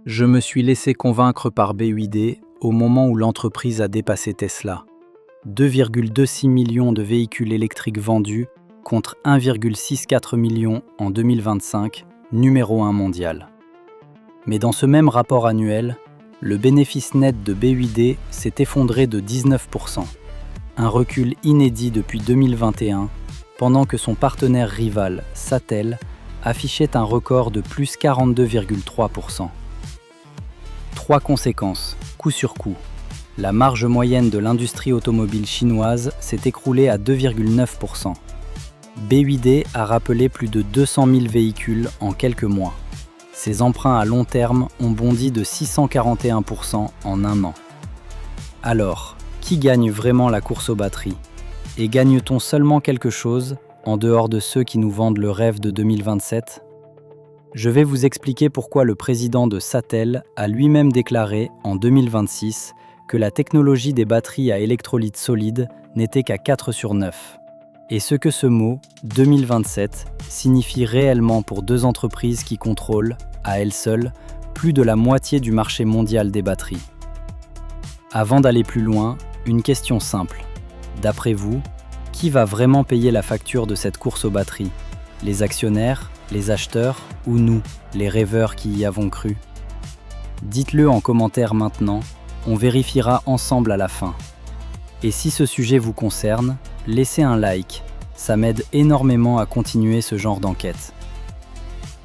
Je me suis laissé convaincre par BYD au moment où l'entreprise a dépassé Tesla. 2,26 millions de véhicules électriques vendus contre 1,64 million en 2025, numéro 1 mondial. Mais dans ce même rapport annuel, le bénéfice net de BYD s'est effondré de 19%, un recul inédit depuis 2021, pendant que son partenaire rival, Sattel, affichait un record de plus 42,3%. Trois conséquences, coup sur coup. La marge moyenne de l'industrie automobile chinoise s'est écroulée à 2,9%. BYD a rappelé plus de 200 000 véhicules en quelques mois. Ses emprunts à long terme ont bondi de 641% en un an. Alors, qui gagne vraiment la course aux batteries? Et gagne-t-on seulement quelque chose, en dehors de ceux qui nous vendent le rêve de 2027? Je vais vous expliquer pourquoi le président de Sattel a lui-même déclaré, en 2026, que la technologie des batteries à électrolyte solide n'était qu'à 4 sur 9. Et ce que ce mot, 2027, signifie réellement pour deux entreprises qui contrôlent, à elles seules, plus de la moitié du marché mondial des batteries. Avant d'aller plus loin, une question simple. D'après vous, qui va vraiment payer la facture de cette course aux batteries? Les actionnaires, les acheteurs ou nous, les rêveurs qui y avons cru? Dites-le en commentaire maintenant, on vérifiera ensemble à la fin. Et si ce sujet vous concerne, laissez un like, ça m'aide énormément à continuer ce genre d'enquête.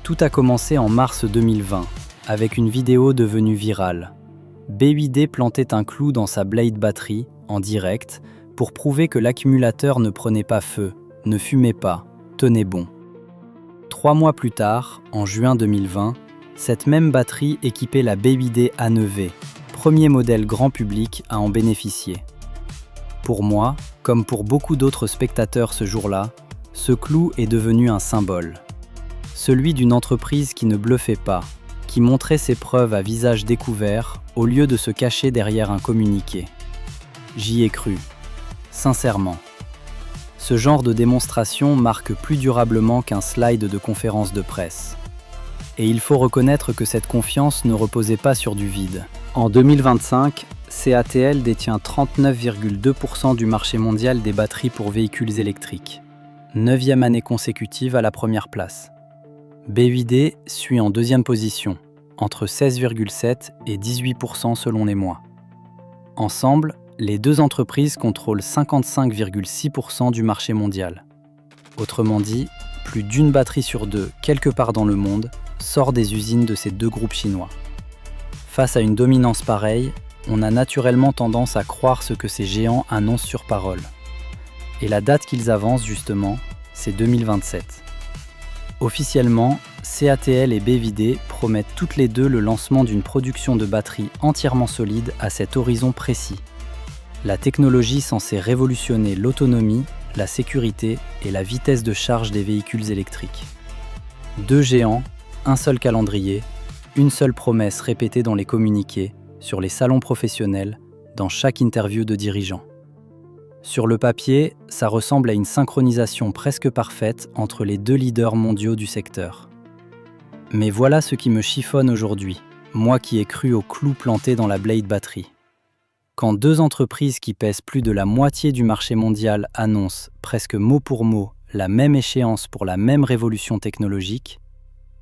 Tout a commencé en mars 2020, avec une vidéo devenue virale. BYD plantait un clou dans sa Blade batterie, en direct, pour prouver que l'accumulateur ne prenait pas feu, ne fumait pas, tenait bon. 3 mois plus tard, en juin 2020, cette même batterie équipait la BYD A9V, premier modèle grand public à en bénéficier. Pour moi, comme pour beaucoup d'autres spectateurs ce jour-là, ce clou est devenu un symbole. Celui d'une entreprise qui ne bluffait pas, qui montrait ses preuves à visage découvert au lieu de se cacher derrière un communiqué. J'y ai cru, sincèrement. Ce genre de démonstration marque plus durablement qu'un slide de conférence de presse. Et il faut reconnaître que cette confiance ne reposait pas sur du vide. En 2025, CATL détient 39,2% du marché mondial des batteries pour véhicules électriques. 9e année consécutive à la première place. BYD suit en deuxième position, entre 16,7 et 18% selon les mois. Ensemble, les deux entreprises contrôlent 55,6% du marché mondial. Autrement dit, plus d'une batterie sur deux, quelque part dans le monde, sort des usines de ces deux groupes chinois. Face à une dominance pareille, on a naturellement tendance à croire ce que ces géants annoncent sur parole. Et la date qu'ils avancent justement, c'est 2027. Officiellement, CATL et BYD promettent toutes les deux le lancement d'une production de batteries entièrement solide à cet horizon précis. La technologie censée révolutionner l'autonomie, la sécurité et la vitesse de charge des véhicules électriques. Deux géants, un seul calendrier, une seule promesse répétée dans les communiqués, sur les salons professionnels, dans chaque interview de dirigeants. Sur le papier, ça ressemble à une synchronisation presque parfaite entre les deux leaders mondiaux du secteur. Mais voilà ce qui me chiffonne aujourd'hui, moi qui ai cru au clou planté dans la Blade batterie. Quand deux entreprises qui pèsent plus de la moitié du marché mondial annoncent, presque mot pour mot, la même échéance pour la même révolution technologique,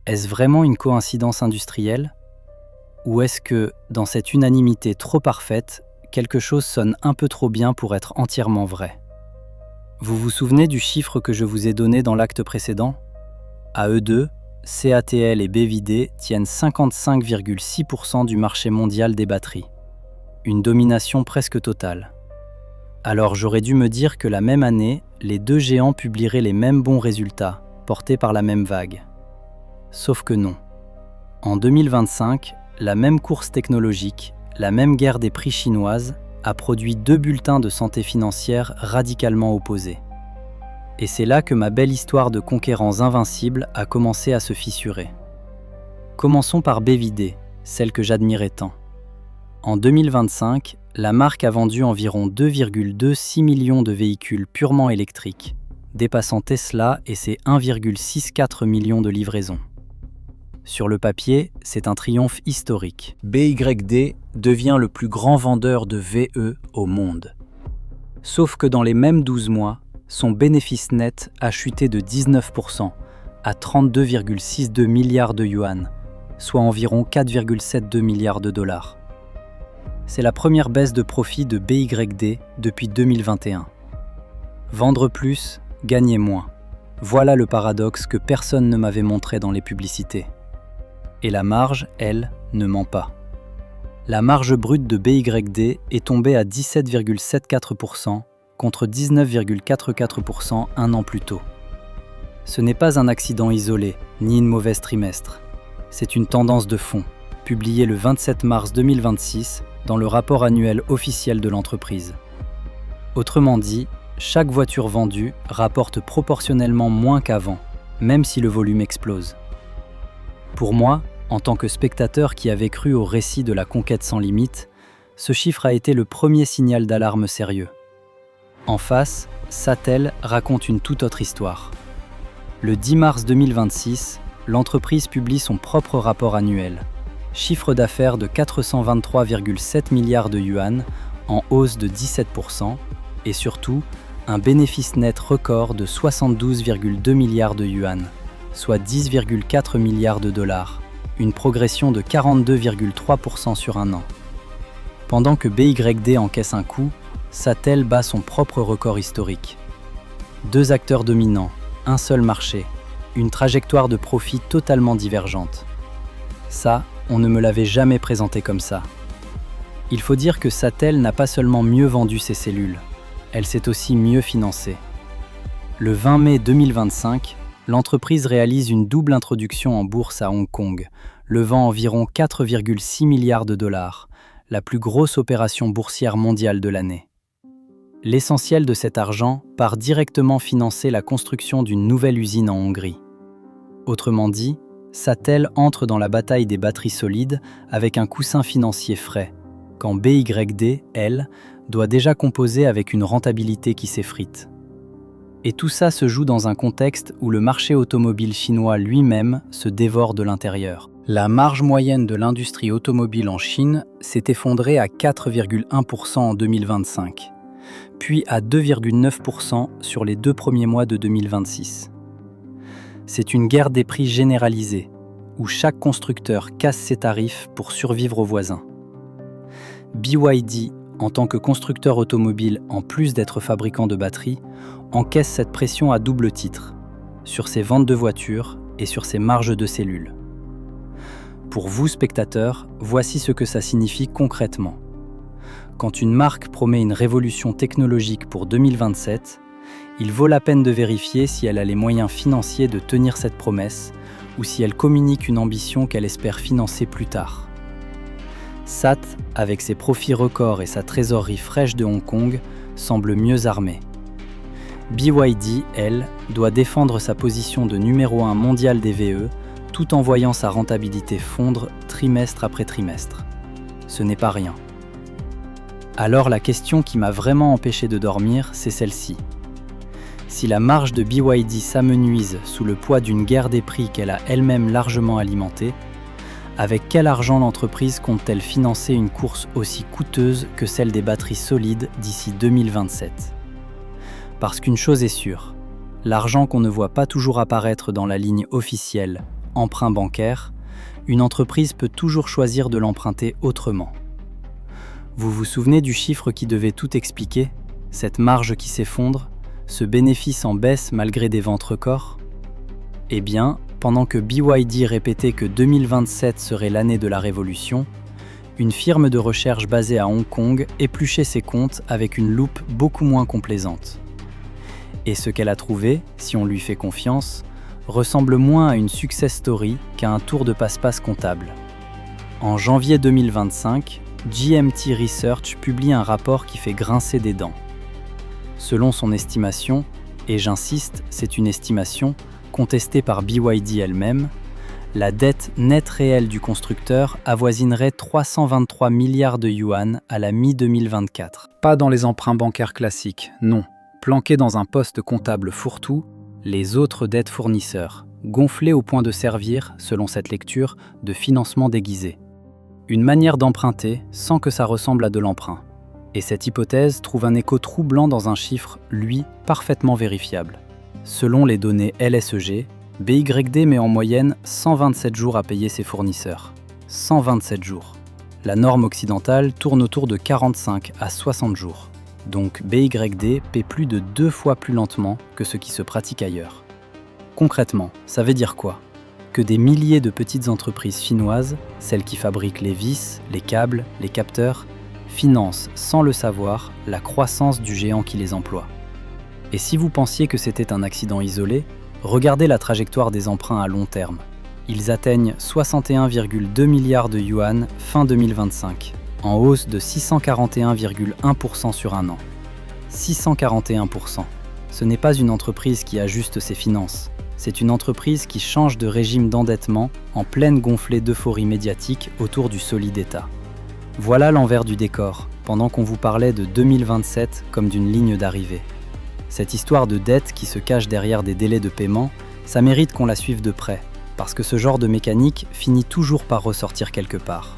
est-ce vraiment une coïncidence industrielle? Ou est-ce que, dans cette unanimité trop parfaite, quelque chose sonne un peu trop bien pour être entièrement vrai? Vous vous souvenez du chiffre que je vous ai donné dans l'acte précédent? À eux deux, CATL et BYD tiennent 55,6% du marché mondial des batteries. Une domination presque totale. Alors j'aurais dû me dire que la même année, les deux géants publieraient les mêmes bons résultats, portés par la même vague. Sauf que non. En 2025, la même course technologique, la même guerre des prix chinoise, a produit deux bulletins de santé financière radicalement opposés. Et c'est là que ma belle histoire de conquérants invincibles a commencé à se fissurer. Commençons par BYD, celle que j'admirais tant. En 2025, la marque a vendu environ 2,26 millions de véhicules purement électriques, dépassant Tesla et ses 1,64 millions de livraisons. Sur le papier, c'est un triomphe historique. BYD devient le plus grand vendeur de VE au monde. Sauf que dans les mêmes 12 mois, son bénéfice net a chuté de 19% à 32,62 milliards de yuan, soit environ 4,72 milliards de dollars. C'est la première baisse de profit de BYD depuis 2021. Vendre plus, gagner moins. Voilà le paradoxe que personne ne m'avait montré dans les publicités. Et la marge, elle, ne ment pas. La marge brute de BYD est tombée à 17,74% contre 19,44% un an plus tôt. Ce n'est pas un accident isolé, ni une mauvaise trimestre. C'est une tendance de fond, publiée le 27 mars 2026 dans le rapport annuel officiel de l'entreprise. Autrement dit, chaque voiture vendue rapporte proportionnellement moins qu'avant, même si le volume explose. Pour moi, en tant que spectateur qui avait cru au récit de la conquête sans limite, ce chiffre a été le premier signal d'alarme sérieux. En face, Sattel raconte une toute autre histoire. Le 10 mars 2026, l'entreprise publie son propre rapport annuel. Chiffre d'affaires de 423,7 milliards de yuan, en hausse de 17%, et surtout, un bénéfice net record de 72,2 milliards de yuan, soit 10,4 milliards de dollars, une progression de 42,3% sur un an. Pendant que BYD encaisse un coup, Sattel bat son propre record historique. Deux acteurs dominants, un seul marché, une trajectoire de profit totalement divergente. Ça, on ne me l'avait jamais présenté comme ça. Il faut dire que Sattel n'a pas seulement mieux vendu ses cellules, elle s'est aussi mieux financée. Le 20 mai 2025, l'entreprise réalise une double introduction en bourse à Hong Kong, levant environ 4,6 milliards de dollars, la plus grosse opération boursière mondiale de l'année. L'essentiel de cet argent part directement financer la construction d'une nouvelle usine en Hongrie. Autrement dit, Sattel entre dans la bataille des batteries solides avec un coussin financier frais, quand BYD, elle, doit déjà composer avec une rentabilité qui s'effrite. Et tout ça se joue dans un contexte où le marché automobile chinois lui-même se dévore de l'intérieur. La marge moyenne de l'industrie automobile en Chine s'est effondrée à 4,1% en 2025, puis à 2,9% sur les 2 premiers mois de 2026. C'est une guerre des prix généralisée, où chaque constructeur casse ses tarifs pour survivre aux voisins. BYD, en tant que constructeur automobile en plus d'être fabricant de batteries, encaisse cette pression à double titre, sur ses ventes de voitures et sur ses marges de cellules. Pour vous, spectateurs, voici ce que ça signifie concrètement. Quand une marque promet une révolution technologique pour 2027, il vaut la peine de vérifier si elle a les moyens financiers de tenir cette promesse ou si elle communique une ambition qu'elle espère financer plus tard. SAT, avec ses profits records et sa trésorerie fraîche de Hong Kong, semble mieux armée. BYD, elle, doit défendre sa position de numéro 1 mondial des VE tout en voyant sa rentabilité fondre trimestre après trimestre. Ce n'est pas rien. Alors la question qui m'a vraiment empêché de dormir, c'est celle-ci. Si la marge de BYD s'amenuise sous le poids d'une guerre des prix qu'elle a elle-même largement alimentée, avec quel argent l'entreprise compte-t-elle financer une course aussi coûteuse que celle des batteries solides d'ici 2027 ? Parce qu'une chose est sûre, l'argent qu'on ne voit pas toujours apparaître dans la ligne officielle « emprunt bancaire », une entreprise peut toujours choisir de l'emprunter autrement. Vous vous souvenez du chiffre qui devait tout expliquer, cette marge qui s'effondre, ce bénéfice en baisse malgré des ventes records ? Eh bien, pendant que BYD répétait que 2027 serait l'année de la révolution, une firme de recherche basée à Hong Kong épluchait ses comptes avec une loupe beaucoup moins complaisante. Et ce qu'elle a trouvé, si on lui fait confiance, ressemble moins à une success story qu'à un tour de passe-passe comptable. En janvier 2025, GMT Research publie un rapport qui fait grincer des dents. Selon son estimation, et j'insiste, c'est une estimation, contestée par BYD elle-même, la dette nette réelle du constructeur avoisinerait 323 milliards de yuan à la mi-2024. Pas dans les emprunts bancaires classiques, non. Planqués dans un poste comptable fourre-tout, les autres dettes fournisseurs, gonflé au point de servir, selon cette lecture, de financement déguisé. Une manière d'emprunter sans que ça ressemble à de l'emprunt. Et cette hypothèse trouve un écho troublant dans un chiffre, lui, parfaitement vérifiable. Selon les données LSEG, BYD met en moyenne 127 jours à payer ses fournisseurs. 127 jours. La norme occidentale tourne autour de 45 à 60 jours. Donc BYD paie plus de 2 fois plus lentement que ce qui se pratique ailleurs. Concrètement, ça veut dire quoi? Que des milliers de petites entreprises chinoises, celles qui fabriquent les vis, les câbles, les capteurs, financent, sans le savoir, la croissance du géant qui les emploie. Et si vous pensiez que c'était un accident isolé, regardez la trajectoire des emprunts à long terme. Ils atteignent 61,2 milliards de yuan fin 2025, en hausse de 641,1% sur un an. 641%. Ce n'est pas une entreprise qui ajuste ses finances. C'est une entreprise qui change de régime d'endettement en pleine gonflée d'euphorie médiatique autour du solide État. Voilà l'envers du décor, pendant qu'on vous parlait de 2027 comme d'une ligne d'arrivée. Cette histoire de dette qui se cache derrière des délais de paiement, ça mérite qu'on la suive de près, parce que ce genre de mécanique finit toujours par ressortir quelque part.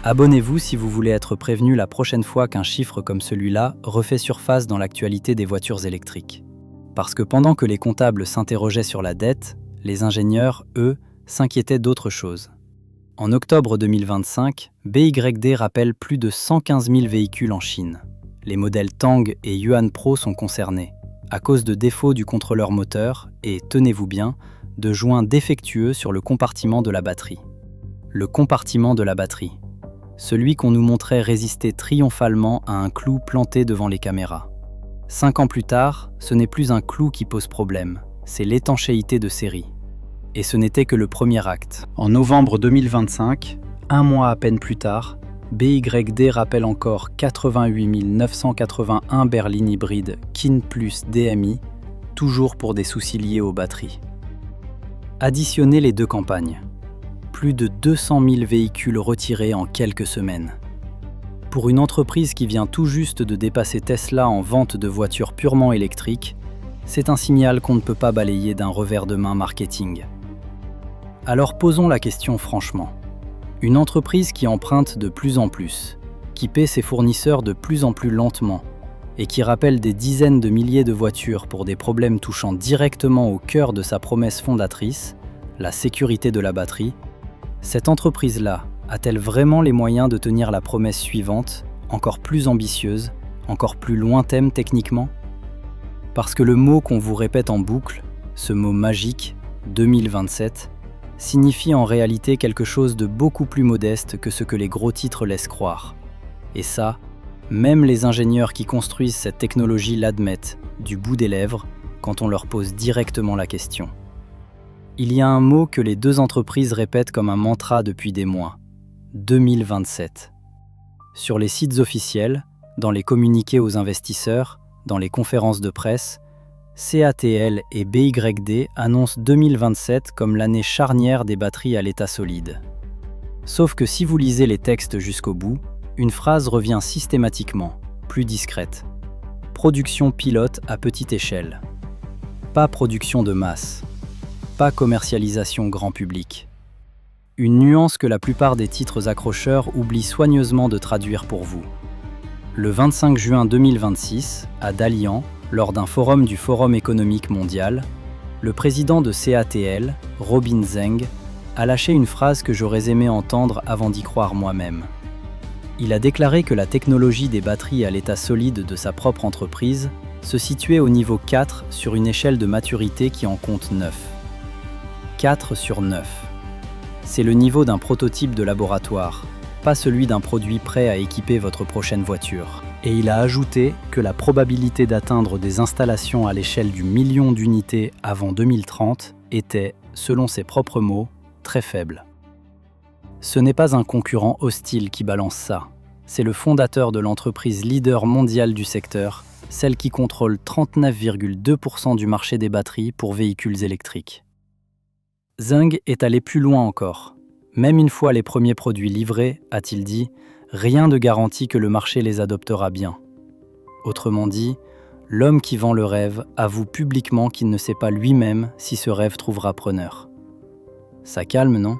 Abonnez-vous si vous voulez être prévenu la prochaine fois qu'un chiffre comme celui-là refait surface dans l'actualité des voitures électriques. Parce que pendant que les comptables s'interrogeaient sur la dette, les ingénieurs, eux, s'inquiétaient d'autre chose. En octobre 2025, BYD rappelle plus de 115 000 véhicules en Chine. Les modèles Tang et Yuan Pro sont concernés, à cause de défauts du contrôleur moteur et, tenez-vous bien, de joints défectueux sur le compartiment de la batterie. Le compartiment de la batterie. Celui qu'on nous montrait résister triomphalement à un clou planté devant les caméras. 5 ans plus tard, ce n'est plus un clou qui pose problème, c'est l'étanchéité de série. Et ce n'était que le premier acte. En novembre 2025, un mois à peine plus tard, BYD rappelle encore 88 981 berlines hybrides KIN plus DMI, toujours pour des soucis liés aux batteries. Additionnez les deux campagnes. Plus de 200 000 véhicules retirés en quelques semaines. Pour une entreprise qui vient tout juste de dépasser Tesla en vente de voitures purement électriques, c'est un signal qu'on ne peut pas balayer d'un revers de main marketing. Alors posons la question franchement. Une entreprise qui emprunte de plus en plus, qui paie ses fournisseurs de plus en plus lentement et qui rappelle des dizaines de milliers de voitures pour des problèmes touchant directement au cœur de sa promesse fondatrice, la sécurité de la batterie, cette entreprise-là a-t-elle vraiment les moyens de tenir la promesse suivante, encore plus ambitieuse, encore plus lointaine techniquement? Parce que le mot qu'on vous répète en boucle, ce mot magique, 2027, signifie en réalité quelque chose de beaucoup plus modeste que ce que les gros titres laissent croire. Et ça, même les ingénieurs qui construisent cette technologie l'admettent, du bout des lèvres, quand on leur pose directement la question. Il y a un mot que les deux entreprises répètent comme un mantra depuis des mois. 2027. Sur les sites officiels, dans les communiqués aux investisseurs, dans les conférences de presse, CATL et BYD annoncent 2027 comme l'année charnière des batteries à l'état solide. Sauf que si vous lisez les textes jusqu'au bout, une phrase revient systématiquement, plus discrète. Production pilote à petite échelle. Pas production de masse. Pas commercialisation grand public. Une nuance que la plupart des titres accrocheurs oublient soigneusement de traduire pour vous. Le 25 juin 2026, à Dalian, lors d'un forum du Forum économique mondial, le président de CATL, Robin Zeng, a lâché une phrase que j'aurais aimé entendre avant d'y croire moi-même. Il a déclaré que la technologie des batteries à l'état solide de sa propre entreprise se situait au niveau 4 sur une échelle de maturité qui en compte 9. 4 sur 9. C'est le niveau d'un prototype de laboratoire, pas celui d'un produit prêt à équiper votre prochaine voiture. Et il a ajouté que la probabilité d'atteindre des installations à l'échelle du million d'unités avant 2030 était, selon ses propres mots, très faible. Ce n'est pas un concurrent hostile qui balance ça, c'est le fondateur de l'entreprise leader mondiale du secteur, celle qui contrôle 39,2% du marché des batteries pour véhicules électriques. Zeng est allé plus loin encore. Même une fois les premiers produits livrés, a-t-il dit, rien ne garantit que le marché les adoptera bien. Autrement dit, L'homme qui vend le rêve avoue publiquement qu'il ne sait pas lui-même si ce rêve trouvera preneur. Ça calme, non?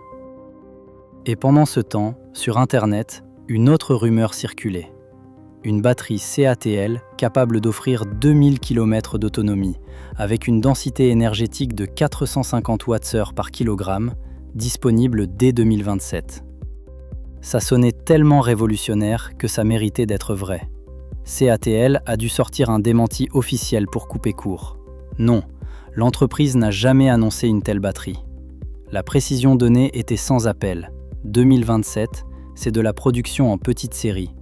Et pendant ce temps, sur Internet, une autre rumeur circulait. Une batterie CATL capable d'offrir 2000 km d'autonomie, avec une densité énergétique de 450 Wh par kilogramme, disponible dès 2027. Ça sonnait tellement révolutionnaire que ça méritait d'être vrai. CATL a dû sortir un démenti officiel pour couper court. Non, l'entreprise n'a jamais annoncé une telle batterie. La précision donnée était sans appel. 2027, c'est de la production en petite série.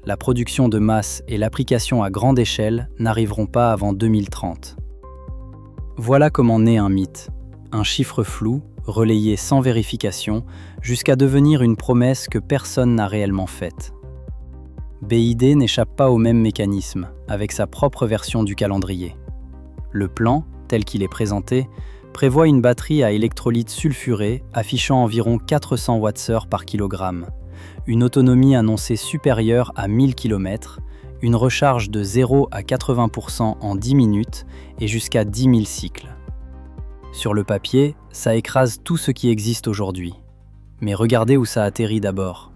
La production de masse et l'application à grande échelle n'arriveront pas avant 2030. Voilà comment naît un mythe. Un chiffre flou, relayé sans vérification, jusqu'à devenir une promesse que personne n'a réellement faite. BYD n'échappe pas au même mécanisme, avec sa propre version du calendrier. Le plan, tel qu'il est présenté, prévoit une batterie à électrolyte sulfuré affichant environ 400 Wh par kilogramme, une autonomie annoncée supérieure à 1000 km, une recharge de 0 à 80% en 10 minutes et jusqu'à 10 000 cycles. Sur le papier, ça écrase tout ce qui existe aujourd'hui. Mais regardez où ça atterrit d'abord.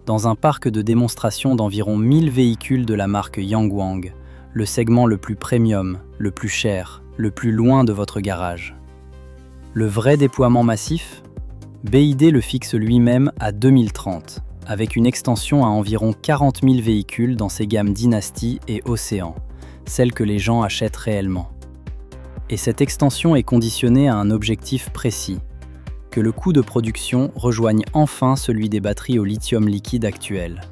Dans un parc de démonstration d'environ 1000 véhicules de la marque Yangwang, le segment le plus premium, le plus cher, le plus loin de votre garage. Le vrai déploiement massif? BYD le fixe lui-même à 2030, avec une extension à environ 40 000 véhicules dans ses gammes Dynasty et Océan, celles que les gens achètent réellement. Et cette extension est conditionnée à un objectif précis, que le coût de production rejoigne enfin celui des batteries au lithium liquide actuelles.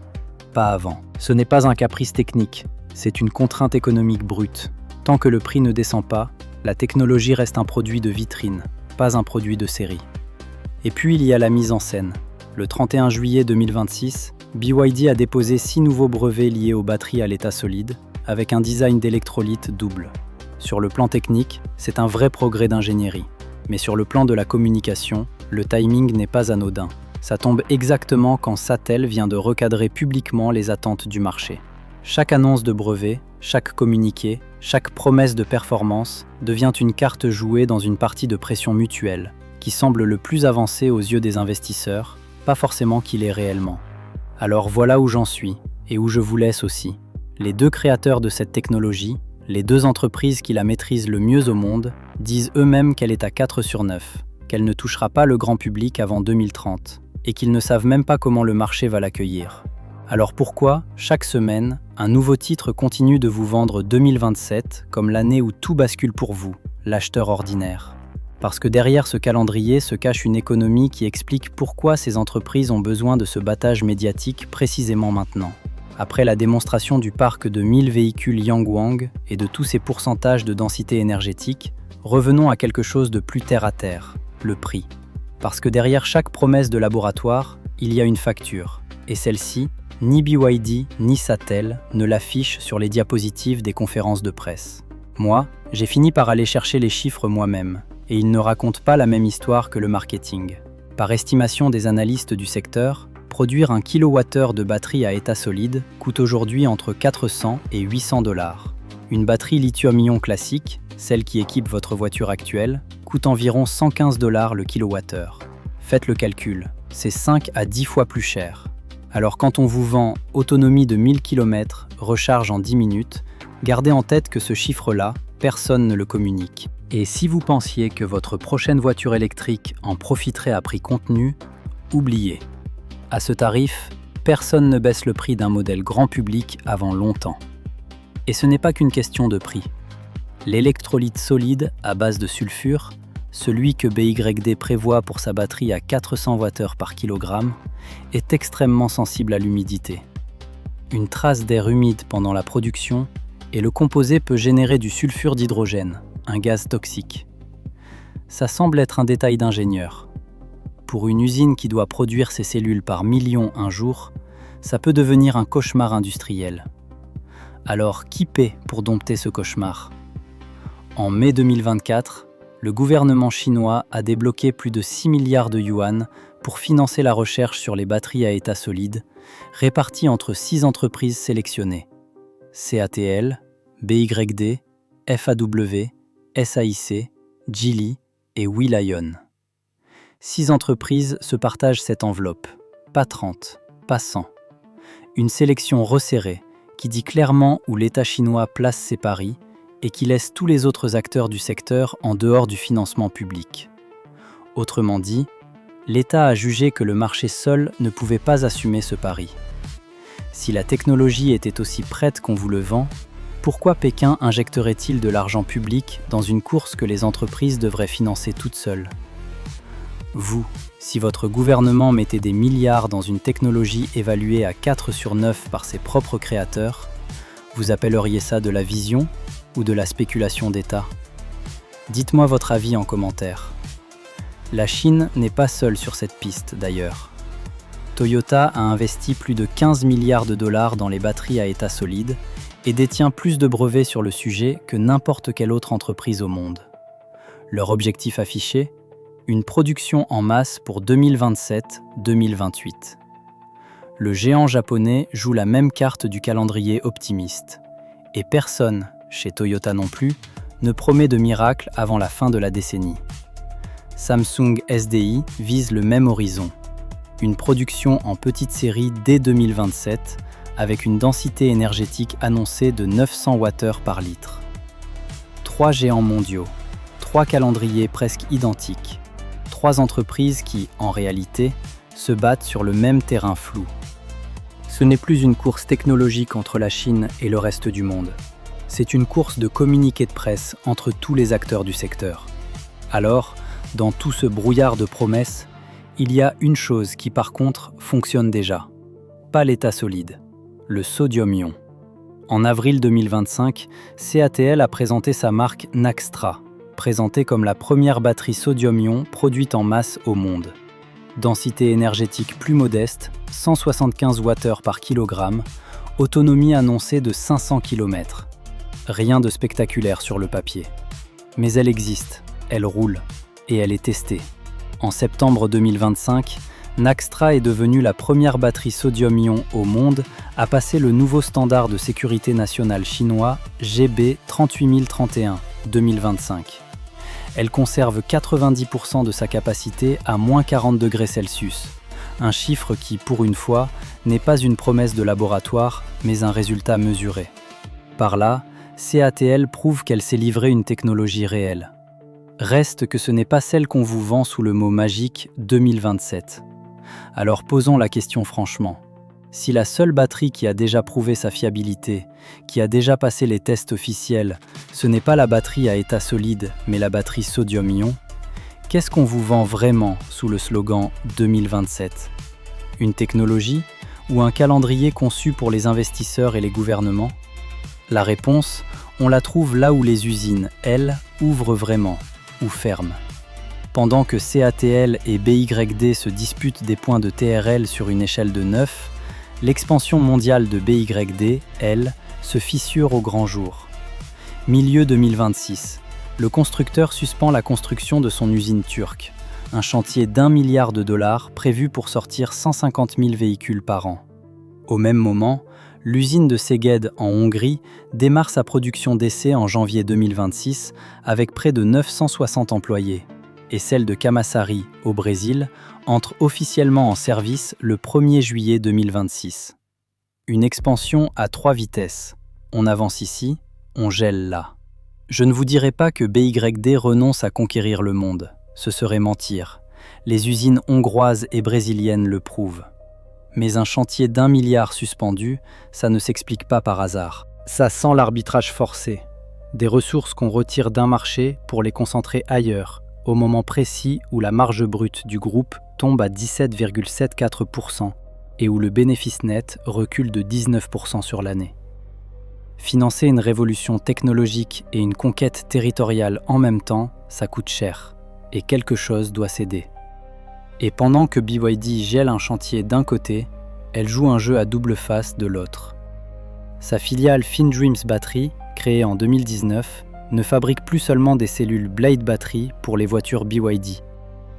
Pas avant. Ce n'est pas un caprice technique, c'est une contrainte économique brute. Tant que le prix ne descend pas, la technologie reste un produit de vitrine, pas un produit de série. Et puis il y a la mise en scène. Le 31 juillet 2026, BYD a déposé 6 nouveaux brevets liés aux batteries à l'état solide, avec un design d'électrolyte double. Sur le plan technique, c'est un vrai progrès d'ingénierie. Mais sur le plan de la communication, le timing n'est pas anodin. Ça tombe exactement quand Satell vient de recadrer publiquement les attentes du marché. Chaque annonce de brevet, chaque communiqué, chaque promesse de performance devient une carte jouée dans une partie de pression mutuelle, qui semble le plus avancé aux yeux des investisseurs, pas forcément qu'il est réellement. Alors voilà où j'en suis, et où je vous laisse aussi. Les deux créateurs de cette technologie, les deux entreprises qui la maîtrisent le mieux au monde, disent eux-mêmes qu'elle est à 4 sur 9, qu'elle ne touchera pas le grand public avant 2030, et qu'ils ne savent même pas comment le marché va l'accueillir. Alors pourquoi, chaque semaine, un nouveau titre continue de vous vendre 2027 comme l'année où tout bascule pour vous, l'acheteur ordinaire? Parce que derrière ce calendrier se cache une économie qui explique pourquoi ces entreprises ont besoin de ce battage médiatique précisément maintenant. Après la démonstration du parc de 1000 véhicules Yangwang et de tous ses pourcentages de densité énergétique, revenons à quelque chose de plus terre-à-terre, le prix. Parce que derrière chaque promesse de laboratoire, il y a une facture. Et celle-ci, ni BYD ni Satell ne l'affichent sur les diapositives des conférences de presse. Moi, j'ai fini par aller chercher les chiffres moi-même, et ils ne racontent pas la même histoire que le marketing. Par estimation des analystes du secteur, produire 1 kWh de batterie à état solide coûte aujourd'hui entre 400 et 800 $. Une batterie lithium-ion classique, celle qui équipe votre voiture actuelle, coûte environ 115 $ le kilowattheure. Faites le calcul, c'est 5 à 10 fois plus cher. Alors quand on vous vend autonomie de 1000 km, recharge en 10 minutes, gardez en tête que ce chiffre-là, personne ne le communique. Et si vous pensiez que votre prochaine voiture électrique en profiterait à prix contenu, oubliez. À ce tarif, personne ne baisse le prix d'un modèle grand public avant longtemps. Et ce n'est pas qu'une question de prix. L'électrolyte solide à base de sulfure, celui que BYD prévoit pour sa batterie à 400 Wh par kilogramme, est extrêmement sensible à l'humidité. Une trace d'air humide pendant la production et le composé peut générer du sulfure d'hydrogène, un gaz toxique. Ça semble être un détail d'ingénieur. Pour une usine qui doit produire ses cellules par millions un jour, ça peut devenir un cauchemar industriel. Alors qui paie pour dompter ce cauchemar? En mai 2024, le gouvernement chinois a débloqué plus de 6 milliards de yuan pour financer la recherche sur les batteries à état solide, réparties entre 6 entreprises sélectionnées: CATL, BYD, FAW, SAIC, Geely et Will.ion. 6 entreprises se partagent cette enveloppe, pas 30, pas 100. Une sélection resserrée qui dit clairement où l'État chinois place ses paris et qui laisse tous les autres acteurs du secteur en dehors du financement public. Autrement dit, l'État a jugé que le marché seul ne pouvait pas assumer ce pari. Si la technologie était aussi prête qu'on vous le vend, pourquoi Pékin injecterait-il de l'argent public dans une course que les entreprises devraient financer toutes seules ? Vous, si votre gouvernement mettait des milliards dans une technologie évaluée à 4 sur 9 par ses propres créateurs, vous appelleriez ça de la vision ou de la spéculation d'État ? Dites-moi votre avis en commentaire. La Chine n'est pas seule sur cette piste d'ailleurs. Toyota a investi plus de 15 milliards de dollars dans les batteries à état solide et détient plus de brevets sur le sujet que n'importe quelle autre entreprise au monde. Leur objectif affiché ? Une production en masse pour 2027-2028. Le géant japonais joue la même carte du calendrier optimiste. Et personne, chez Toyota non plus, ne promet de miracle avant la fin de la décennie. Samsung SDI vise le même horizon. Une production en petite série dès 2027, avec une densité énergétique annoncée de 900 Wh par litre. 3 géants mondiaux, 3 calendriers presque identiques, 3 entreprises qui, en réalité, se battent sur le même terrain flou. Ce n'est plus une course technologique entre la Chine et le reste du monde. C'est une course de communiqué de presse entre tous les acteurs du secteur. Alors, dans tout ce brouillard de promesses, il y a une chose qui par contre fonctionne déjà. Pas l'état solide, le sodium-ion. En avril 2025, CATL a présenté sa marque Naxtra, présentée comme la première batterie sodium-ion produite en masse au monde. Densité énergétique plus modeste, 175 Wh par kilogramme, autonomie annoncée de 500 km. Rien de spectaculaire sur le papier. Mais elle existe, elle roule, et elle est testée. En septembre 2025, Naxtra est devenue la première batterie sodium-ion au monde à passer le nouveau standard de sécurité nationale chinois GB 38031 2025. Elle conserve 90% de sa capacité à moins 40 degrés Celsius, un chiffre qui, pour une fois, n'est pas une promesse de laboratoire, mais un résultat mesuré. Par là, CATL prouve qu'elle s'est livrée une technologie réelle. Reste que ce n'est pas celle qu'on vous vend sous le mot magique 2027. Alors posons la question franchement. Si la seule batterie qui a déjà prouvé sa fiabilité, qui a déjà passé les tests officiels, ce n'est pas la batterie à état solide, mais la batterie sodium-ion, qu'est-ce qu'on vous vend vraiment sous le slogan 2027 ? Une technologie ou un calendrier conçu pour les investisseurs et les gouvernements ? La réponse, on la trouve là où les usines, elles, ouvrent vraiment, ou ferment. Pendant que CATL et BYD se disputent des points de TRL sur une échelle de 9, l'expansion mondiale de BYD, elle, se fissure au grand jour. Milieu 2026, le constructeur suspend la construction de son usine turque, un chantier d'1 milliard de dollars prévu pour sortir 150 000 véhicules par an. Au même moment, l'usine de Szeged en Hongrie démarre sa production d'essai en janvier 2026 avec près de 960 employés. Et celle de Camaçari, au Brésil, entre officiellement en service le 1er juillet 2026. Une expansion à 3 vitesses. On avance ici, on gèle là. Je ne vous dirai pas que BYD renonce à conquérir le monde. Ce serait mentir. Les usines hongroises et brésiliennes le prouvent. Mais un chantier d'1 milliard suspendu, ça ne s'explique pas par hasard. Ça sent l'arbitrage forcé. Des ressources qu'on retire d'un marché pour les concentrer ailleurs, au moment précis où la marge brute du groupe tombe à 17,74% et où le bénéfice net recule de 19% sur l'année. Financer une révolution technologique et une conquête territoriale en même temps, ça coûte cher, et quelque chose doit céder. Et pendant que BYD gèle un chantier d'un côté, elle joue un jeu à double face de l'autre. Sa filiale FinDreams Battery, créée en 2019, ne fabrique plus seulement des cellules Blade Battery pour les voitures BYD.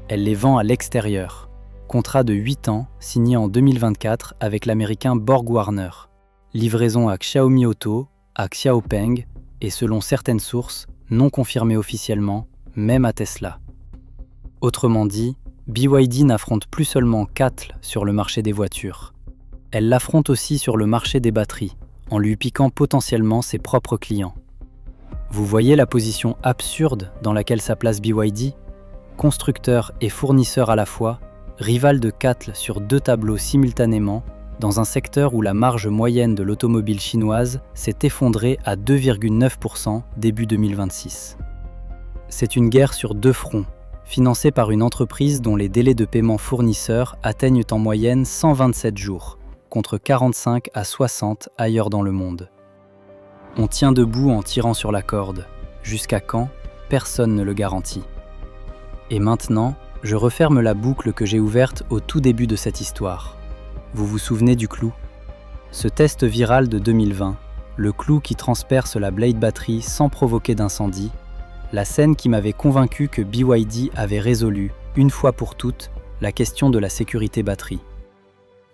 Elle les vend à l'extérieur. Contrat de 8 ans signé en 2024 avec l'américain BorgWarner. Livraison à Xiaomi Auto, à Xiaopeng, et selon certaines sources, non confirmées officiellement, même à Tesla. Autrement dit, BYD n'affronte plus seulement CATL sur le marché des voitures. Elle l'affronte aussi sur le marché des batteries, en lui piquant potentiellement ses propres clients. Vous voyez la position absurde dans laquelle ça place BYD? Constructeur et fournisseur à la fois, rival de CATL sur deux tableaux simultanément, dans un secteur où la marge moyenne de l'automobile chinoise s'est effondrée à 2,9% début 2026. C'est une guerre sur deux fronts, financée par une entreprise dont les délais de paiement fournisseurs atteignent en moyenne 127 jours, contre 45 à 60 ailleurs dans le monde. On tient debout en tirant sur la corde. Jusqu'à quand? Personne ne le garantit. Et maintenant, je referme la boucle que j'ai ouverte au tout début de cette histoire. Vous vous souvenez du clou? Ce test viral de 2020, le clou qui transperce la Blade Battery sans provoquer d'incendie, la scène qui m'avait convaincu que BYD avait résolu, une fois pour toutes, la question de la sécurité batterie.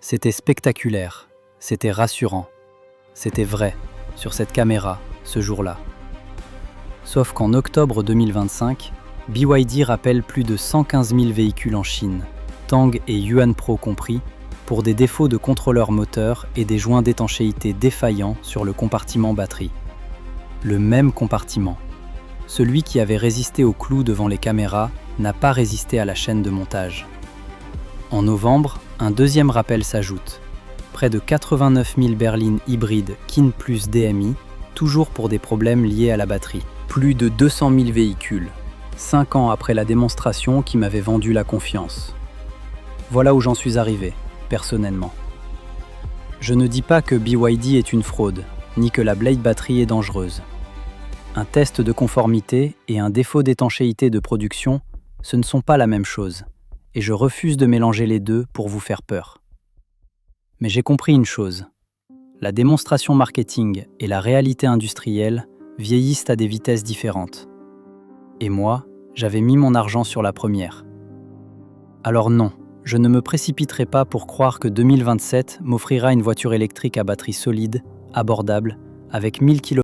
C'était spectaculaire, c'était rassurant, c'était vrai, sur cette caméra, ce jour-là. Sauf qu'en octobre 2025, BYD rappelle plus de 115 000 véhicules en Chine, Tang et Yuan Pro compris, pour des défauts de contrôleur moteur et des joints d'étanchéité défaillants sur le compartiment batterie. Le même compartiment. Celui qui avait résisté au clou devant les caméras n'a pas résisté à la chaîne de montage. En novembre, un deuxième rappel s'ajoute. Près de 89 000 berlines hybrides KIN plus DMI, toujours pour des problèmes liés à la batterie. Plus de 200 000 véhicules, 5 ans après la démonstration qui m'avait vendu la confiance. Voilà où j'en suis arrivé, personnellement. Je ne dis pas que BYD est une fraude, ni que la Blade Battery est dangereuse. Un test de conformité et un défaut d'étanchéité de production, ce ne sont pas la même chose, et je refuse de mélanger les deux pour vous faire peur. Mais j'ai compris une chose, la démonstration marketing et la réalité industrielle vieillissent à des vitesses différentes. Et moi, j'avais mis mon argent sur la première. Alors non, je ne me précipiterai pas pour croire que 2027 m'offrira une voiture électrique à batterie solide, abordable, avec 1000 km